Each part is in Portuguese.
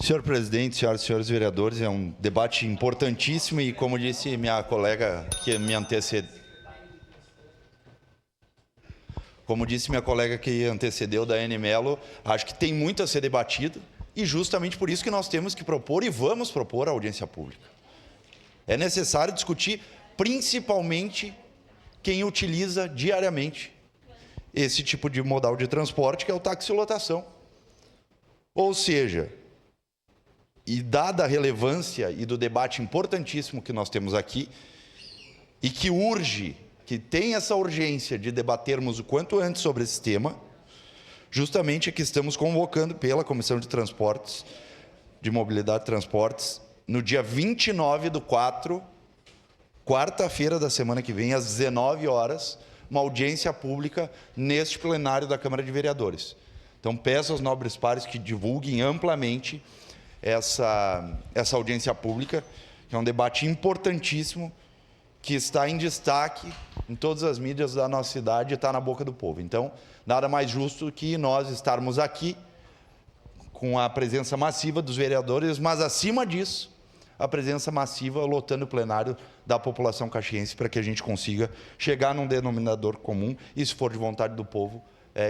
Senhor presidente, senhoras e senhores vereadores, é um debate importantíssimo e, como disse minha colega que me antecedeu, da Anne Mello, acho que tem muito a ser debatido e justamente por isso que nós temos que propor e vamos propor a audiência pública. É necessário discutir principalmente quem utiliza diariamente esse tipo de modal de transporte, que é o taxilotação. Ou seja, e dada a relevância e do debate importantíssimo que nós temos aqui, e que urge, que tem essa urgência de debatermos o quanto antes sobre esse tema, justamente é que estamos convocando pela Comissão de Transportes, de Mobilidade e Transportes, no dia 29/4, quarta-feira da semana que vem, às 19 horas, uma audiência pública neste plenário da Câmara de Vereadores. Então, peço aos nobres pares que divulguem amplamente essa audiência pública, que é um debate importantíssimo, que está em destaque em todas as mídias da nossa cidade e está na boca do povo. Então, nada mais justo que nós estarmos aqui com a presença massiva dos vereadores, mas, acima disso, a presença massiva lotando o plenário da população caxiense para que a gente consiga chegar num denominador comum e, se for de vontade do povo,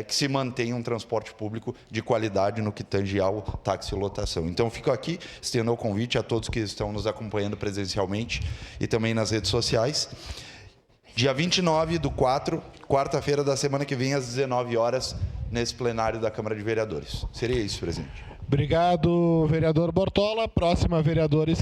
que se mantenha um transporte público de qualidade no que tange ao taxilotação. Então, fico aqui, estendo o convite a todos que estão nos acompanhando presencialmente e também nas redes sociais. Dia 29/4, quarta-feira da semana que vem, às 19 horas, nesse plenário da Câmara de Vereadores. Seria isso, presidente. Obrigado, vereador Bortola. Próxima vereadora inscrita.